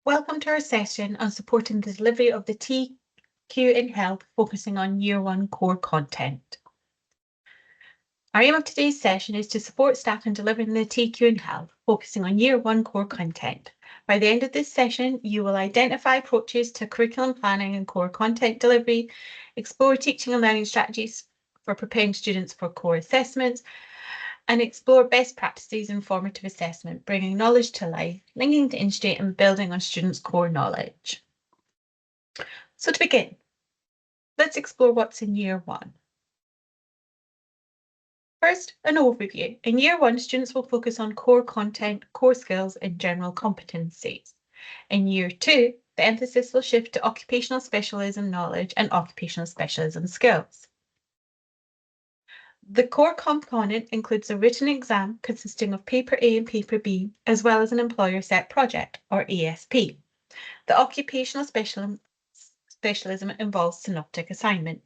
Welcome to our session on supporting the delivery of the TQ in Health, focusing on Year 1 core content. Our aim of today's session is to support staff in delivering the TQ in Health, focusing on Year 1 core content. By the end of this session, you will identify approaches to curriculum planning and core content delivery, explore teaching and learning strategies for preparing students for core assessments, and explore best practices in formative assessment, bringing knowledge to life, linking to industry and building on students' core knowledge. So to begin, let's explore what's in Year 1. First, an overview. In Year 1, students will focus on core content, core skills, and general competencies. In Year 2, the emphasis will shift to occupational specialism knowledge and occupational specialism skills. The core component includes a written exam consisting of Paper A and Paper B, as well as an employer set project, or ASP. The occupational specialism involves synoptic assignment.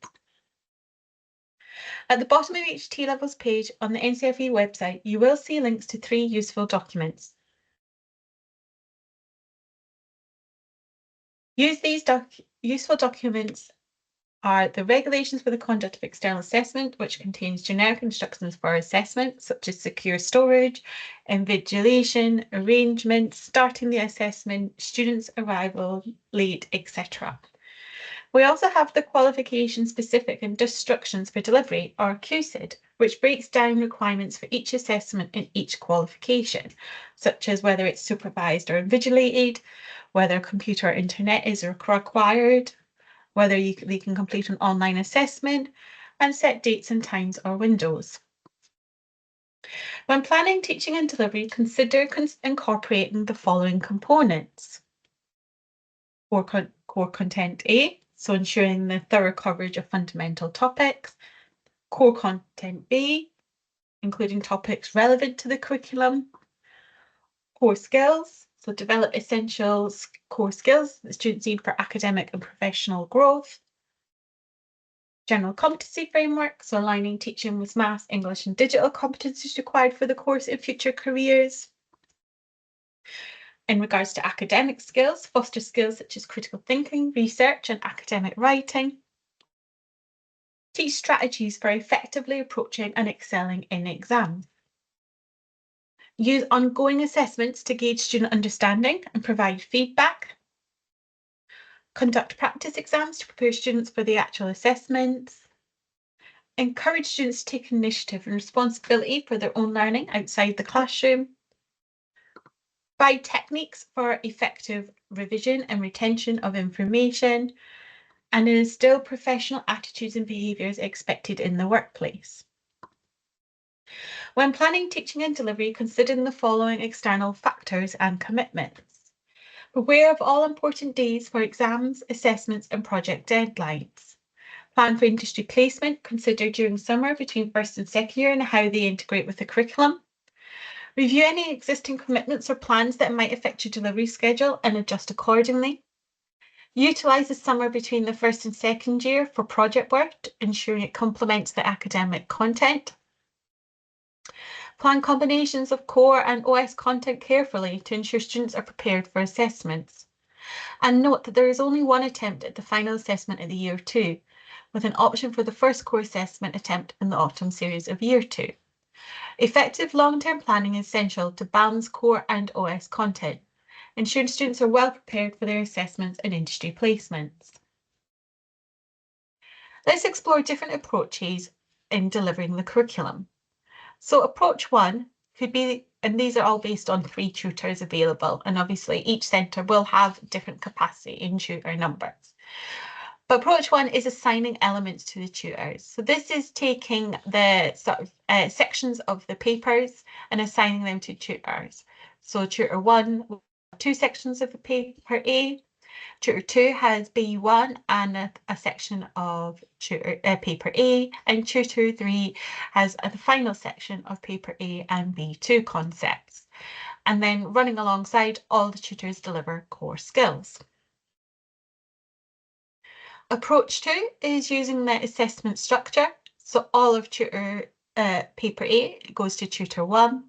At the bottom of each T-Levels page on the NCFE website, you will see links to 3 useful documents. These useful documents are the regulations for the conduct of external assessment, which contains generic instructions for assessment, such as secure storage, invigilation, arrangements, starting the assessment, students' arrival, late, etc. We also have the qualification-specific instructions for delivery, or QSID, which breaks down requirements for each assessment in each qualification, such as whether it's supervised or invigilated, whether computer or internet is required, whether they can complete an online assessment, and set dates and times or windows. When planning teaching and delivery, consider incorporating the following components. Core content A, so ensuring the thorough coverage of fundamental topics. Core content B, including topics relevant to the curriculum. Core skills, so develop essential core skills that students need for academic and professional growth. General competency framework, so aligning teaching with maths, English and digital competencies required for the course in future careers. In regards to academic skills, foster skills such as critical thinking, research and academic writing. Teach strategies for effectively approaching and excelling in exams. Use ongoing assessments to gauge student understanding and provide feedback. Conduct practice exams to prepare students for the actual assessments. Encourage students to take initiative and responsibility for their own learning outside the classroom. Provide techniques for effective revision and retention of information, and instill professional attitudes and behaviours expected in the workplace. When planning teaching and delivery, consider the following external factors and commitments. Beware of all important days for exams, assessments and project deadlines. Plan for industry placement, consider during summer between first and second year and how they integrate with the curriculum. Review any existing commitments or plans that might affect your delivery schedule and adjust accordingly. Utilise the summer between the first and second year for project work, ensuring it complements the academic content. Plan combinations of core and OS content carefully to ensure students are prepared for assessments. And note that there is only one attempt at the final assessment of the Year 2, with an option for the first core assessment attempt in the autumn series of Year 2. Effective long-term planning is essential to balance core and OS content, ensuring students are well prepared for their assessments and industry placements. Let's explore different approaches in delivering the curriculum. So approach 1 could be, and these are all based on 3 tutors available, and obviously each centre will have different capacity in tutor numbers. But approach 1 is assigning elements to the tutors. So this is taking the sort of sections of the papers and assigning them to tutors. So tutor 1 will have 2 sections of the paper A. Tutor 2 has B1 and a section of paper A, and tutor 3 has the final section of paper A and B2 concepts. And then running alongside, all the tutors deliver core skills. Approach 2 is using the assessment structure. So all of tutor paper A goes to tutor 1.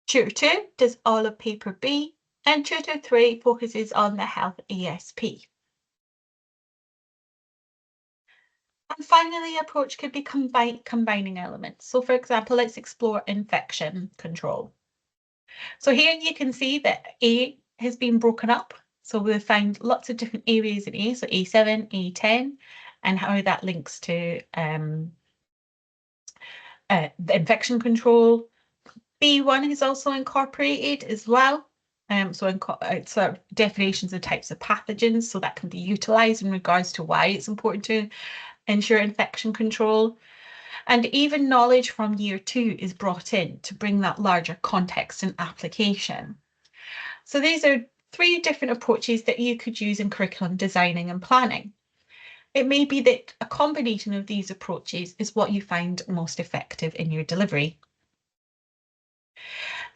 Tutor 2 does all of paper B, And Tutor 3 focuses on the health ESP. And finally, approach could be combining elements. So for example, let's explore infection control. So here you can see that A has been broken up. So we'll find lots of different areas in A, so A7, A10, and how that links to the infection control. B1 is also incorporated as well. So definitions of types of pathogens, so that can be utilised in regards to why it's important to ensure infection control. And even knowledge from year 2 is brought in to bring that larger context and application. So these are 3 different approaches that you could use in curriculum designing and planning. It may be that a combination of these approaches is what you find most effective in your delivery.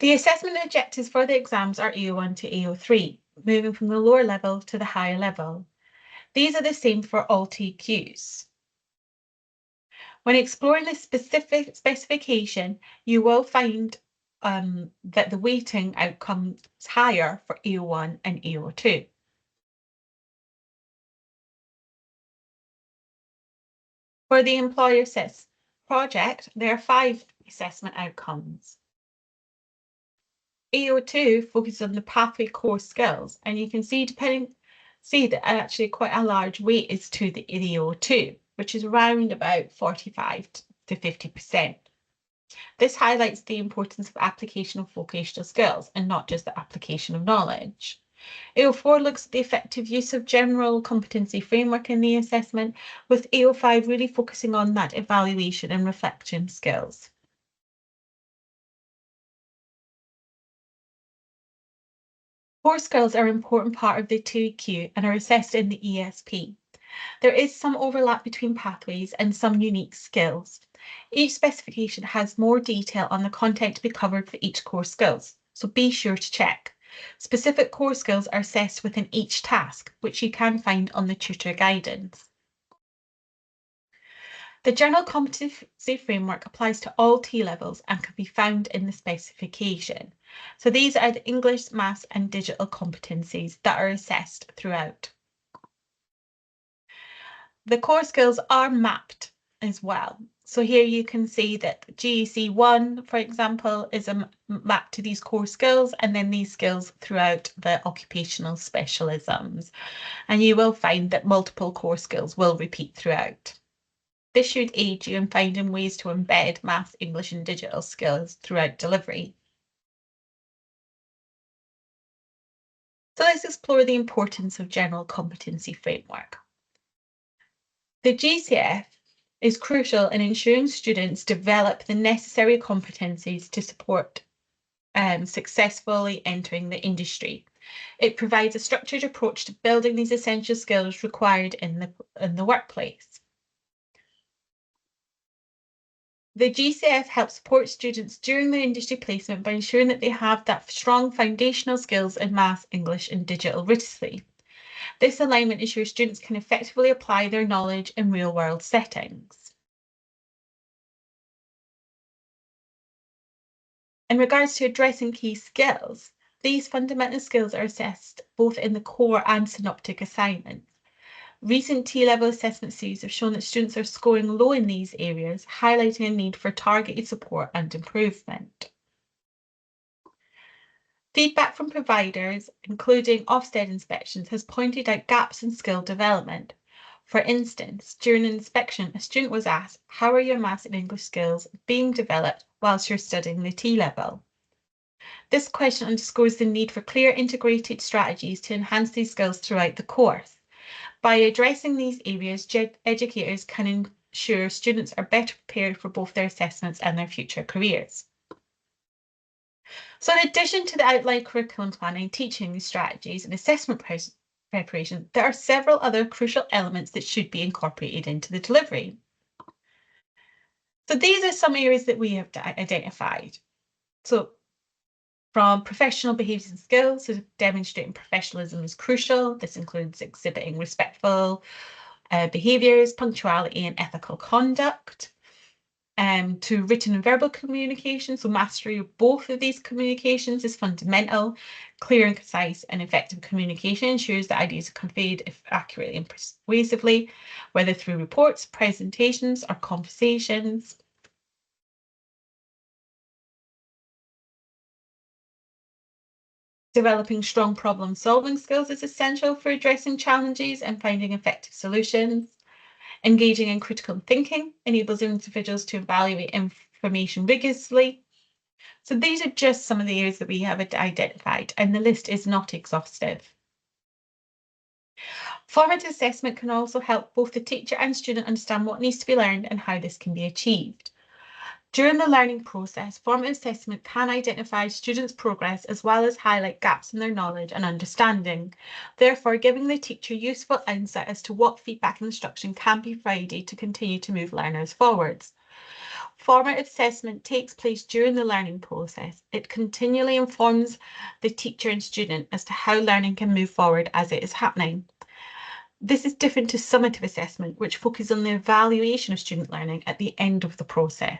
The assessment objectives for the exams are AO1 to AO3, moving from the lower level to the higher level. These are the same for all TQs. When exploring the specific specification, you will find that the weighting outcomes higher for AO1 and AO2. For the employer assess project, there are 5 assessment outcomes. AO2 focuses on the pathway core skills, and you can see that actually quite a large weight is to the AO2, which is around about 45 to 50%. This highlights the importance of application of vocational skills and not just the application of knowledge. AO4 looks at the effective use of general competency framework in the assessment, with AO5 really focusing on that evaluation and reflection skills. Core skills are an important part of the TQ and are assessed in the ESP. There is some overlap between pathways and some unique skills. Each specification has more detail on the content to be covered for each core skills, so be sure to check. Specific core skills are assessed within each task, which you can find on the tutor guidance. The General Competency Framework applies to all T levels and can be found in the specification. So these are the English, Maths and digital competencies that are assessed throughout. The core skills are mapped as well. So here you can see that GEC 1, for example, is a map to these core skills, and then these skills throughout the occupational specialisms. And you will find that multiple core skills will repeat throughout. This should aid you in finding ways to embed maths, English and digital skills throughout delivery. So let's explore the importance of general competency framework. The GCF is crucial in ensuring students develop the necessary competencies to support successfully entering the industry. It provides a structured approach to building these essential skills required in the workplace. The GCF helps support students during their industry placement by ensuring that they have that strong foundational skills in maths, English and digital literacy. This alignment ensures students can effectively apply their knowledge in real-world settings. In regards to addressing key skills, these fundamental skills are assessed both in the core and synoptic assignments. Recent T-level assessment series have shown that students are scoring low in these areas, highlighting a need for targeted support and improvement. Feedback from providers, including Ofsted inspections, has pointed out gaps in skill development. For instance, during an inspection, a student was asked, how are your maths and English skills being developed whilst you're studying the T-level? This question underscores the need for clear integrated strategies to enhance these skills throughout the course. By addressing these areas, educators can ensure students are better prepared for both their assessments and their future careers. So in addition to the outlined curriculum planning, teaching strategies and assessment preparation, there are several other crucial elements that should be incorporated into the delivery. So these are some areas that we have identified. So from professional behaviours and skills, so demonstrating professionalism is crucial. This includes exhibiting respectful behaviours, punctuality and ethical conduct. to written and verbal communication. So mastery of both of these communications is fundamental. Clear and concise and effective communication ensures that ideas are conveyed accurately and persuasively, whether through reports, presentations, or conversations. Developing strong problem-solving skills is essential for addressing challenges and finding effective solutions. Engaging in critical thinking enables individuals to evaluate information rigorously. So these are just some of the areas that we have identified, and the list is not exhaustive. Formative assessment can also help both the teacher and student understand what needs to be learned and how this can be achieved. During the learning process, formative assessment can identify students' progress as well as highlight gaps in their knowledge and understanding, therefore giving the teacher useful insight as to what feedback and instruction can be provided to continue to move learners forwards. Formative assessment takes place during the learning process. It continually informs the teacher and student as to how learning can move forward as it is happening. This is different to summative assessment, which focuses on the evaluation of student learning at the end of the process.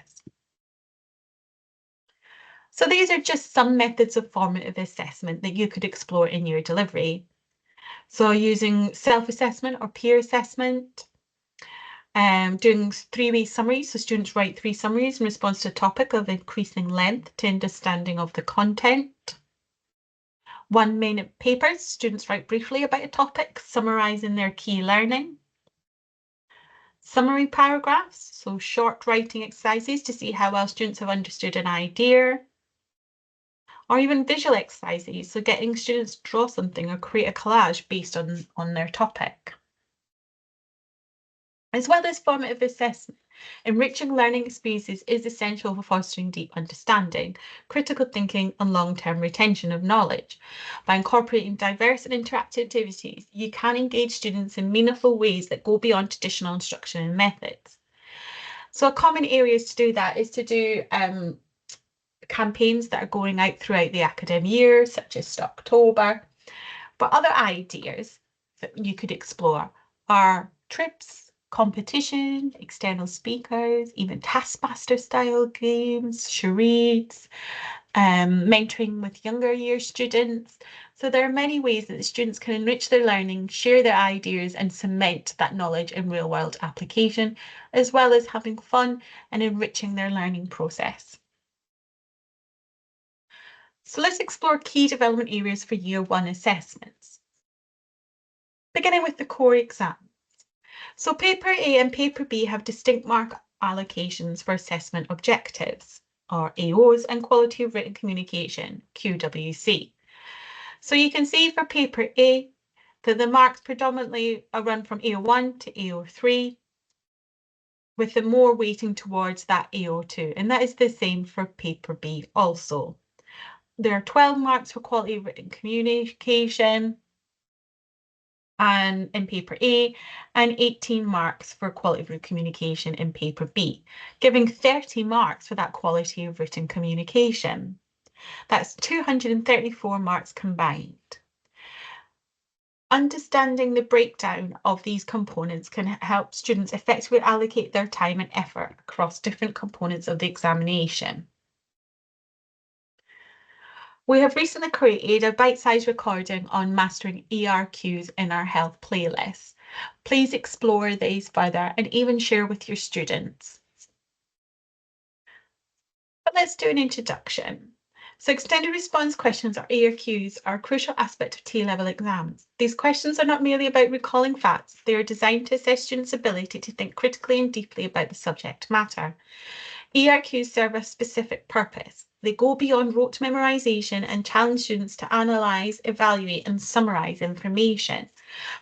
So these are just some methods of formative assessment that you could explore in your delivery. So using self-assessment or peer assessment, doing three-way summaries. So students write 3 summaries in response to a topic of increasing length to understanding of the content. 1-minute papers. Students write briefly about a topic, summarising their key learning. Summary paragraphs. So short writing exercises to see how well students have understood an idea. Or even visual exercises, so getting students to draw something or create a collage based on their topic. As well as formative assessment, enriching learning experiences is essential for fostering deep understanding, critical thinking, and long-term retention of knowledge. By incorporating diverse and interactive activities, you can engage students in meaningful ways that go beyond traditional instruction and methods. So a common areas to do that is to do campaigns that are going out throughout the academic year, such as Stocktober. But other ideas that you could explore are trips, competition, external speakers, even taskmaster style games, charades, mentoring with younger year students. So there are many ways that the students can enrich their learning, share their ideas, and cement that knowledge in real world application, as well as having fun and enriching their learning process. So let's explore key development areas for Year 1 assessments. Beginning with the core exam. So Paper A and Paper B have distinct mark allocations for assessment objectives, or AOs, and quality of written communication, QWC. So you can see for Paper A that the marks predominantly are run from AO1 to AO3, with the more weighting towards that AO2, and that is the same for Paper B also. There are 12 marks for quality of written communication and in paper A, and 18 marks for quality of written communication in paper B, giving 30 marks for that quality of written communication. That's 234 marks combined. Understanding the breakdown of these components can help students effectively allocate their time and effort across different components of the examination. We have recently created a bite-sized recording on mastering ERQs in our health playlist. Please explore these further and even share with your students. But let's do an introduction. So extended response questions, or ERQs, are a crucial aspect of T-level exams. These questions are not merely about recalling facts, they are designed to assess students' ability to think critically and deeply about the subject matter. ERQs serve a specific purpose. They go beyond rote memorization and challenge students to analyse, evaluate, and summarise information.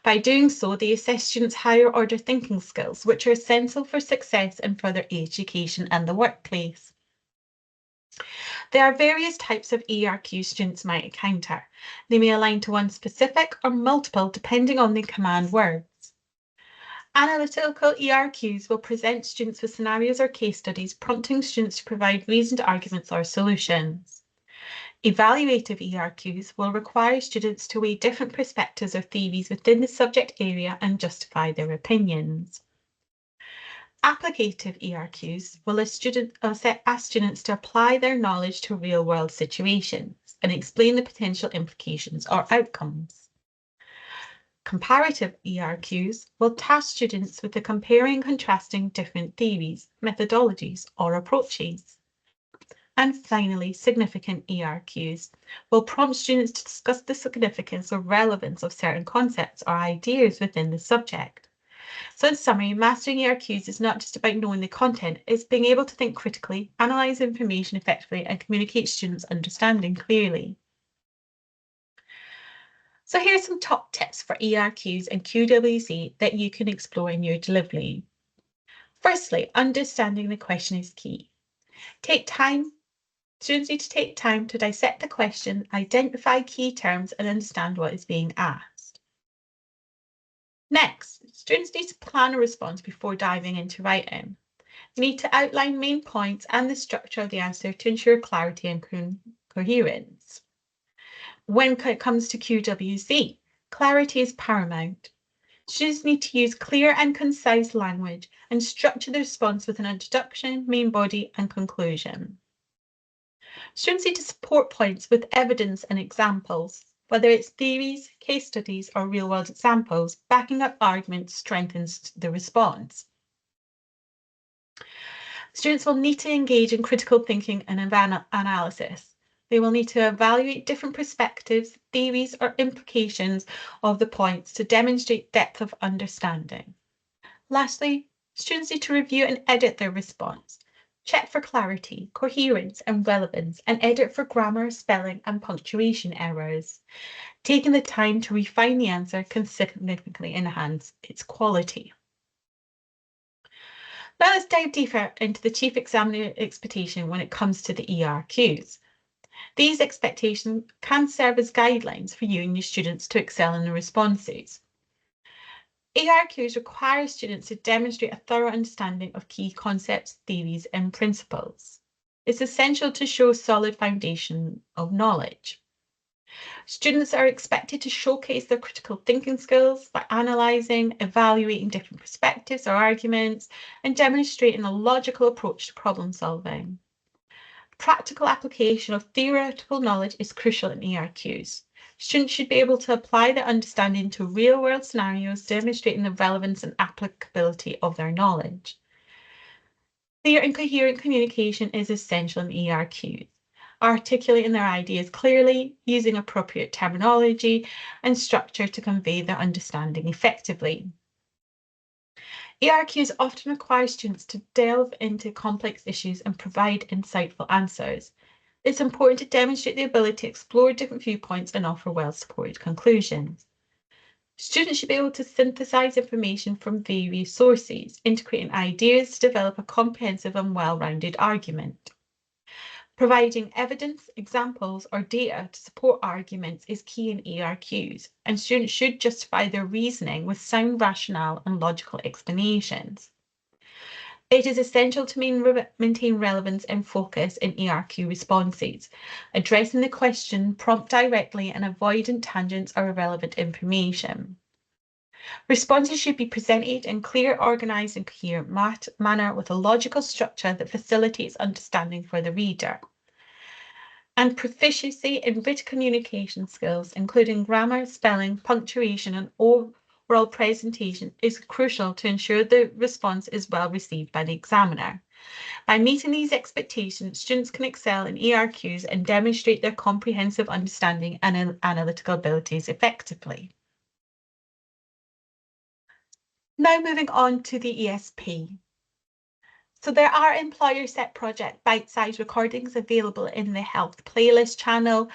By doing so, they assess students' higher order thinking skills, which are essential for success in further education and the workplace. There are various types of ERQ students might encounter. They may align to one specific or multiple depending on the command words. Analytical ERQs will present students with scenarios or case studies, prompting students to provide reasoned arguments or solutions. Evaluative ERQs will require students to weigh different perspectives or theories within the subject area and justify their opinions. Applicative ERQs will ask students to apply their knowledge to real-world situations and explain the potential implications or outcomes. Comparative ERQs will task students with comparing and contrasting different theories, methodologies, or approaches. And finally, significant ERQs will prompt students to discuss the significance or relevance of certain concepts or ideas within the subject. So in summary, mastering ERQs is not just about knowing the content, it's being able to think critically, analyse information effectively, and communicate students' understanding clearly. So here's some top tips for ERQs and QWC that you can explore in your delivery. Firstly, understanding the question is key. Students need to take time to dissect the question, identify key terms, and understand what is being asked. Next, students need to plan a response before diving into writing. You need to outline main points and the structure of the answer to ensure clarity and coherence. When it comes to QWC, clarity is paramount. Students need to use clear and concise language and structure the response with an introduction, main body, and conclusion. Students need to support points with evidence and examples. Whether it's theories, case studies, or real-world examples, backing up arguments strengthens the response. Students will need to engage in critical thinking and analysis. They will need to evaluate different perspectives, theories, or implications of the points to demonstrate depth of understanding. Lastly, students need to review and edit their response. Check for clarity, coherence, and relevance, and edit for grammar, spelling, and punctuation errors. Taking the time to refine the answer can significantly enhance its quality. Now let's dive deeper into the chief examiner expectation when it comes to the ERQs. These expectations can serve as guidelines for you and your students to excel in the responses. ERQs require students to demonstrate a thorough understanding of key concepts, theories, and principles. It's essential to show a solid foundation of knowledge. Students are expected to showcase their critical thinking skills by analysing, evaluating different perspectives or arguments, and demonstrating a logical approach to problem solving. Practical application of theoretical knowledge is crucial in ERQs. Students should be able to apply their understanding to real-world scenarios, demonstrating the relevance and applicability of their knowledge. Clear and coherent communication is essential in ERQs. Articulating their ideas clearly, using appropriate terminology and structure to convey their understanding effectively. ERQs often require students to delve into complex issues and provide insightful answers. It's important to demonstrate the ability to explore different viewpoints and offer well-supported conclusions. Students should be able to synthesize information from various sources, integrating ideas to develop a comprehensive and well-rounded argument. Providing evidence, examples, or data to support arguments is key in ERQs, and students should justify their reasoning with sound rationale and logical explanations. It is essential to maintain relevance and focus in ERQ responses, addressing the question, prompt directly, and avoiding tangents or irrelevant information. Responses should be presented in clear, organised, and coherent manner with a logical structure that facilitates understanding for the reader. And proficiency in written communication skills, including grammar, spelling, punctuation, and overall presentation, is crucial to ensure the response is well received by the examiner. By meeting these expectations, students can excel in ERQs and demonstrate their comprehensive understanding and analytical abilities effectively. Now moving on to the ESP. So there are employer-set project bite-sized recordings available in the Health Playlist channel,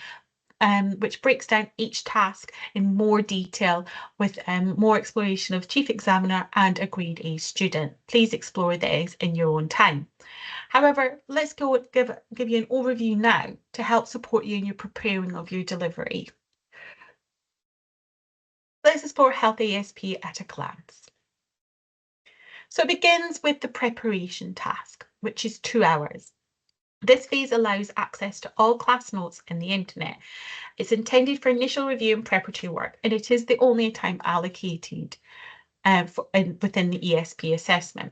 which breaks down each task in more detail with more exploration of Chief Examiner and a Grade A student. Please explore these in your own time. However, let's give you an overview now to help support you in your preparing of your delivery. Let's explore Health ESP at a glance. So it begins with the preparation task, which is 2 hours. This phase allows access to all class notes in the internet. It's intended for initial review and preparatory work, and it is the only time allocated within the ESP assessment.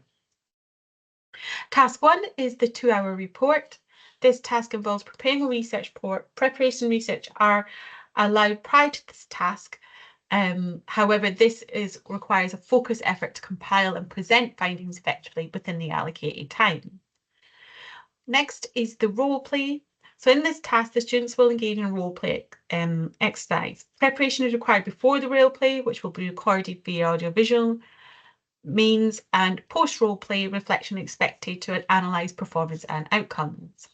Task 1 is the 2-hour report. This task involves preparing a research report. Preparation and research are allowed prior to this task. However, this requires a focused effort to compile and present findings effectively within the allocated time. Next is the role play. So in this task, the students will engage in a role play exercise. Preparation is required before the role play, which will be recorded via audiovisual means, and post role play reflection expected to analyse performance and outcomes.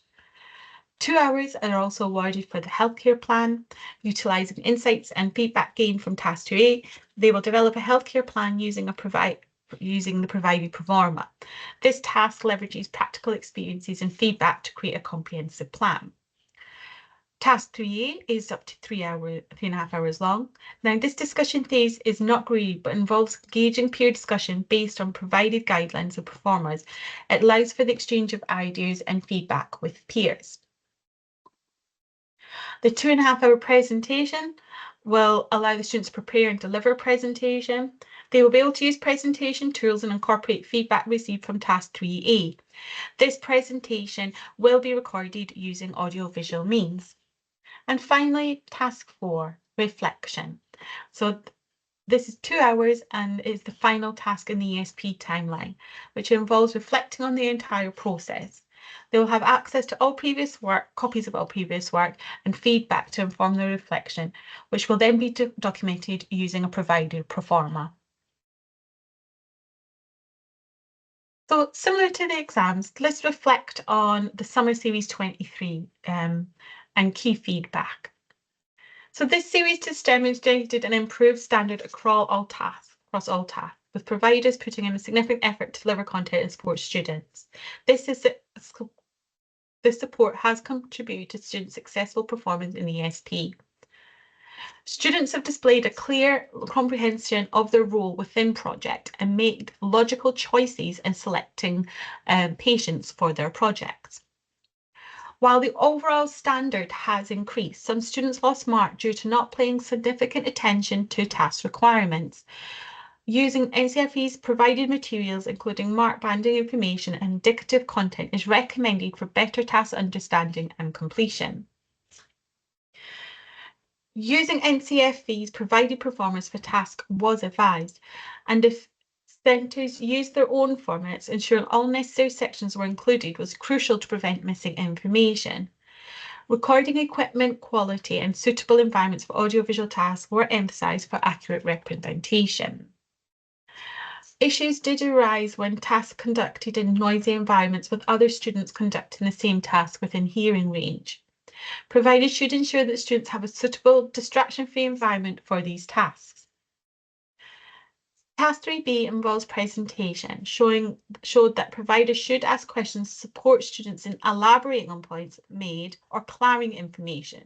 2 hours are also awarded for the healthcare plan, utilising insights and feedback gained from task 2A. They will develop a healthcare plan using the provided proforma. This task leverages practical experiences and feedback to create a comprehensive plan. Task 3A is up to 3.5 hours long. Now, this discussion phase is not graded, but involves engaging peer discussion based on provided guidelines and performers. It allows for the exchange of ideas and feedback with peers. The 2.5-hour presentation will allow the students to prepare and deliver a presentation. They will be able to use presentation tools and incorporate feedback received from task 3A. This presentation will be recorded using audiovisual means. And finally, task 4, reflection. So this is 2 hours and is the final task in the ESP timeline, which involves reflecting on the entire process. They will have access to all previous work, copies of all previous work, and feedback to inform their reflection, which will then be documented using a provided proforma. So similar to the exams, let's reflect on the Summer Series 23 and key feedback. So this series has demonstrated an improved standard across all tasks, with providers putting in a significant effort to deliver content and support students. This support has contributed to students' successful performance in the ESP. Students have displayed a clear comprehension of their role within project and made logical choices in selecting patients for their projects. While the overall standard has increased, some students lost mark due to not paying significant attention to task requirements. Using NCFE's provided materials, including mark banding information and indicative content, is recommended for better task understanding and completion. Using NCFE's provided performance for task was advised, and if centres used their own formats, ensuring all necessary sections were included was crucial to prevent missing information. Recording equipment quality and suitable environments for audiovisual tasks were emphasised for accurate representation. Issues did arise when tasks conducted in noisy environments with other students conducting the same task within hearing range. Providers should ensure that students have a suitable distraction-free environment for these tasks. Task 3B involves presentation, showed that providers should ask questions to support students in elaborating on points made or clarifying information.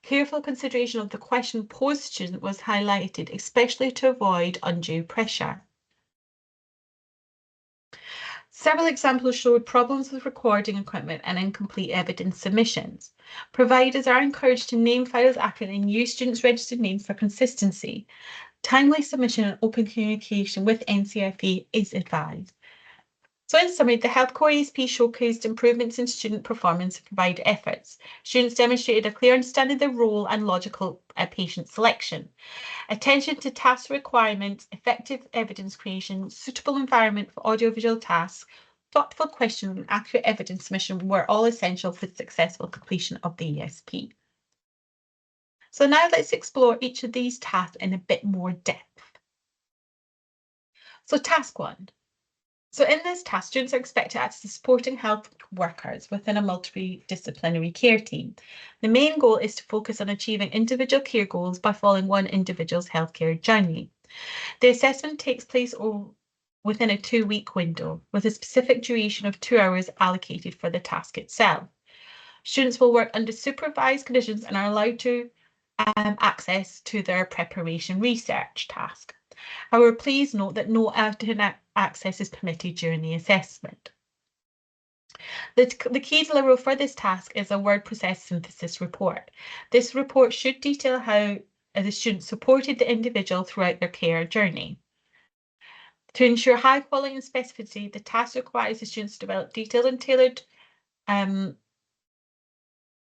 Careful consideration of the question posed to student was highlighted, especially to avoid undue pressure. Several examples showed problems with recording equipment and incomplete evidence submissions. Providers are encouraged to name files accurately and use students' registered names for consistency. Timely submission and open communication with NCFE is advised. So in summary, the Health Core ESP showcased improvements in student performance and provider efforts. Students demonstrated a clear understanding of their role and logical patient selection. Attention to task requirements, effective evidence creation, suitable environment for audiovisual tasks, thoughtful questioning, and accurate evidence submission were all essential for the successful completion of the ESP. So now let's explore each of these tasks in a bit more depth. So task 1. So in this task, students are expected to act as supporting health workers within a multidisciplinary care team. The main goal is to focus on achieving individual care goals by following one individual's healthcare journey. The assessment takes place within a 2-week window, with a specific duration of 2 hours allocated for the task itself. Students will work under supervised conditions and are allowed to access to their preparation research task. However, please note that no alternate access is permitted during the assessment. The key deliverable for this task is a word process synthesis report. This report should detail how the student supported the individual throughout their care journey. To ensure high quality and specificity, the task requires the students to develop detailed and tailored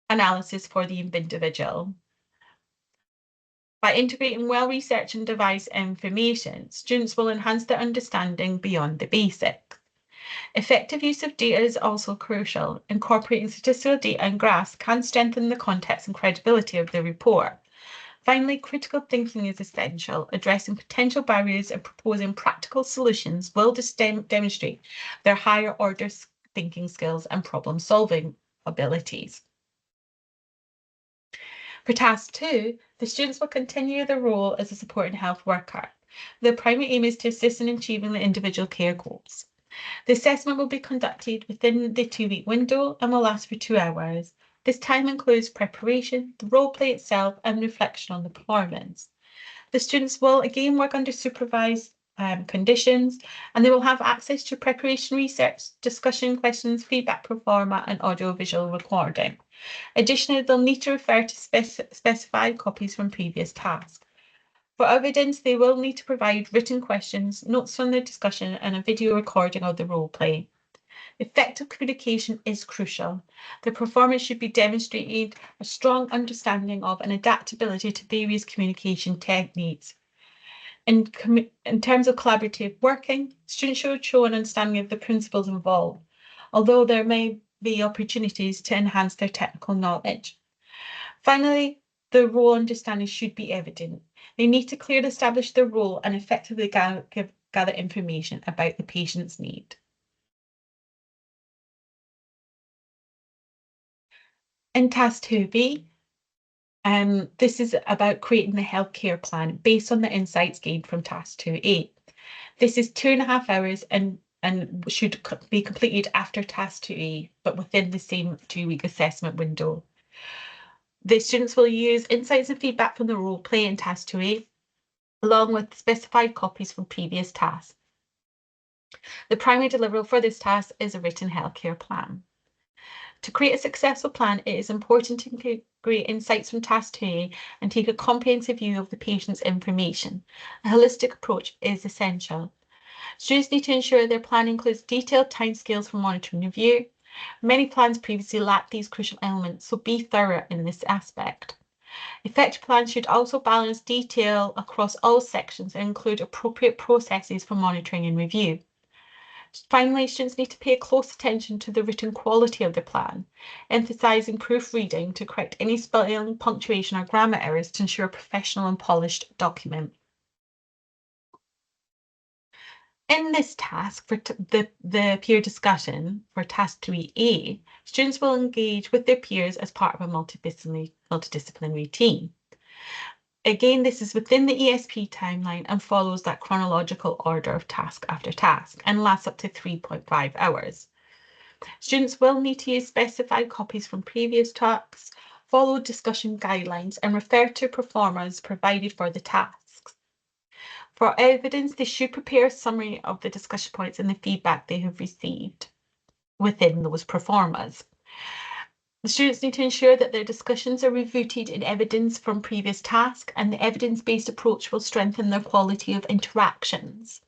analysis for the individual. By integrating well-researched and devised information, students will enhance their understanding beyond the basics. Effective use of data is also crucial. Incorporating statistical data and graphs can strengthen the context and credibility of the report. Finally, critical thinking is essential. Addressing potential barriers and proposing practical solutions will demonstrate their higher order thinking skills and problem-solving abilities. For task 2, the students will continue their role as a support and health worker. The primary aim is to assist in achieving the individual care goals. The assessment will be conducted within the 2-week window and will last for 2 hours. This time includes preparation, the role play itself, and reflection on the performance. The students will again work under supervised conditions, and they will have access to preparation research, discussion questions, feedback pro forma, and audio-visual recording. Additionally, they'll need to refer to specified copies from previous tasks. For evidence, they will need to provide written questions, notes from the discussion, and a video recording of the role play. Effective communication is crucial. The performance should be demonstrating a strong understanding of and adaptability to various communication techniques. In terms of collaborative working, students should show an understanding of the principles involved, although there may be opportunities to enhance their technical knowledge. Finally, the role understanding should be evident. They need to clearly establish their role and effectively gather information about the patient's need. In task 2B, this is about creating the healthcare plan based on the insights gained from task 2A. This is 2.5 hours and should be completed after task 2A, but within the same 2-week assessment window. The students will use insights and feedback from the role play in task 2A, along with specified copies from previous tasks. The primary deliverable for this task is a written healthcare plan. To create a successful plan, it is important to integrate insights from task 2A and take a comprehensive view of the patient's information. A holistic approach is essential. Students need to ensure their plan includes detailed timescales for monitoring and review. Many plans previously lacked these crucial elements, so be thorough in this aspect. Effective plans should also balance detail across all sections and include appropriate processes for monitoring and review. Finally, students need to pay close attention to the written quality of the plan, emphasising proofreading to correct any spelling, punctuation, or grammar errors to ensure a professional and polished document. In this task, for the peer discussion for task 3A, students will engage with their peers as part of a multidisciplinary team. Again, this is within the ESP timeline and follows that chronological order of task after task and lasts up to 3.5 hours. Students will need to use specified copies from previous tasks, follow discussion guidelines, and refer to performers provided for the tasks. For evidence, they should prepare a summary of the discussion points and the feedback they have received within those performers. The students need to ensure that their discussions are rooted in evidence from previous tasks, and the evidence-based approach will strengthen their quality of interactions.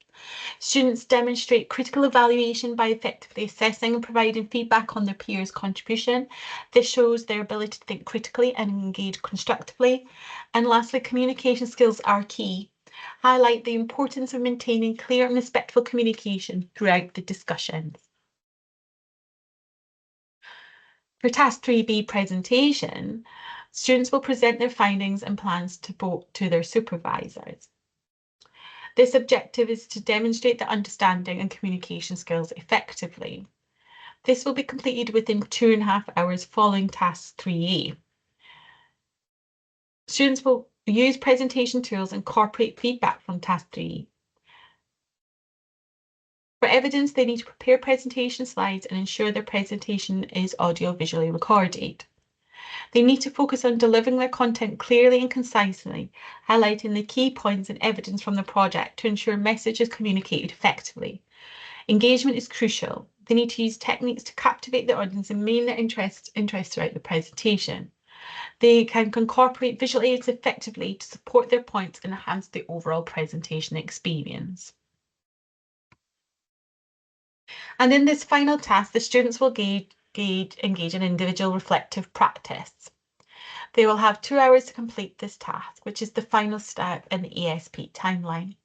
Students demonstrate critical evaluation by effectively assessing and providing feedback on their peers' contribution. This shows their ability to think critically and engage constructively. And lastly, communication skills are key. Highlight the importance of maintaining clear and respectful communication throughout the discussions. For task 3B presentation, students will present their findings and plans to their supervisors. This objective is to demonstrate their understanding and communication skills effectively. This will be completed within 2.5 hours following task 3A. Students will use presentation tools and incorporate feedback from task 3A. For evidence, they need to prepare presentation slides and ensure their presentation is audio-visually recorded. They need to focus on delivering their content clearly and concisely, highlighting the key points and evidence from the project to ensure message is communicated effectively. Engagement is crucial. They need to use techniques to captivate the audience and maintain their interest throughout the presentation. They can incorporate visual aids effectively to support their points and enhance the overall presentation experience. And in this final task, the students will engage in individual reflective practice. They will have 2 hours to complete this task, which is the final step in the ESP timeline.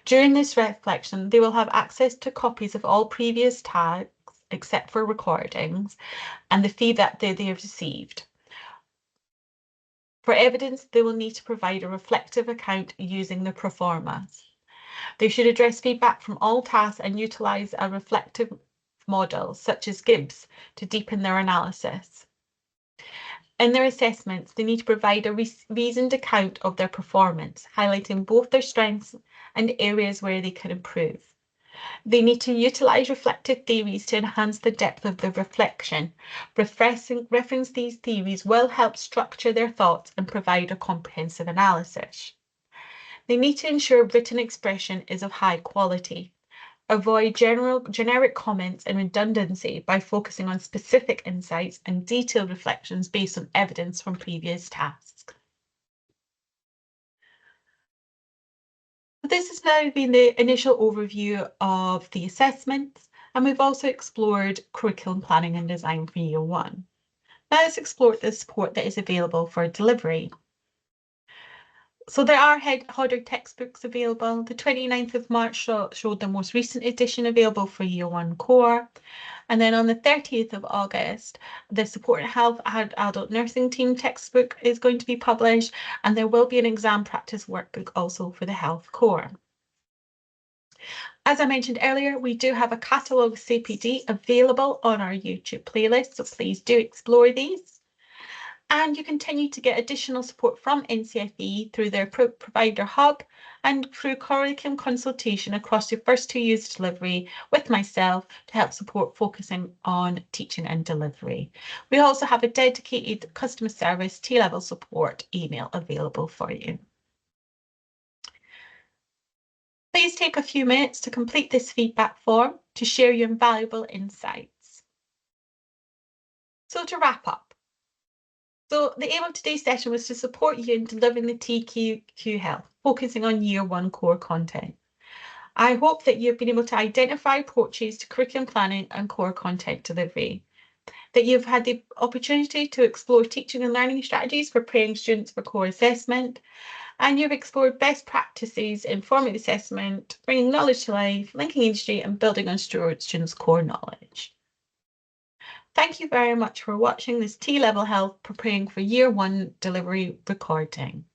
During this reflection, they will have access to copies of all previous tasks, except for recordings, and the feedback they have received. For evidence, they will need to provide a reflective account using the proformas. They should address feedback from all tasks and utilise a reflective model, such as Gibbs, to deepen their analysis. In their assessments, they need to provide a reasoned account of their performance, highlighting both their strengths and areas where they can improve. They need to utilise reflective theories to enhance the depth of their reflection. Reference these theories will help structure their thoughts and provide a comprehensive analysis. They need to ensure written expression is of high quality. Avoid generic comments and redundancy by focusing on specific insights and detailed reflections based on evidence from previous tasks. This has now been the initial overview of the assessments, and we've also explored curriculum planning and design for Year 1. Now let's explore the support that is available for delivery. So there are Hodder textbooks available. The 29th of March showed the most recent edition available for Year 1 Core. And then on the 30th of August, the Support and Health Adult Nursing Team textbook is going to be published, and there will be an exam practice workbook also for the Health Core. As I mentioned earlier, we do have a catalogue of CPD available on our YouTube playlist, so please do explore these. And you continue to get additional support from NCFE through their provider hub and through curriculum consultation across your first 2 years delivery with myself to help support focusing on teaching and delivery. We also have a dedicated customer service T-level support email available for you. Please take a few minutes to complete this feedback form to share your invaluable insights. So to wrap up, so the aim of today's session was to support you in delivering the TQQ Health, focusing on Year 1 core content. I hope that you've been able to identify approaches to curriculum planning and core content delivery, that you've had the opportunity to explore teaching and learning strategies for preparing students for core assessment, and you've explored best practices in formative assessment, bringing knowledge to life, linking industry, and building on students' core knowledge. Thank you very much for watching this T-Level Health preparing for Year 1 delivery recording.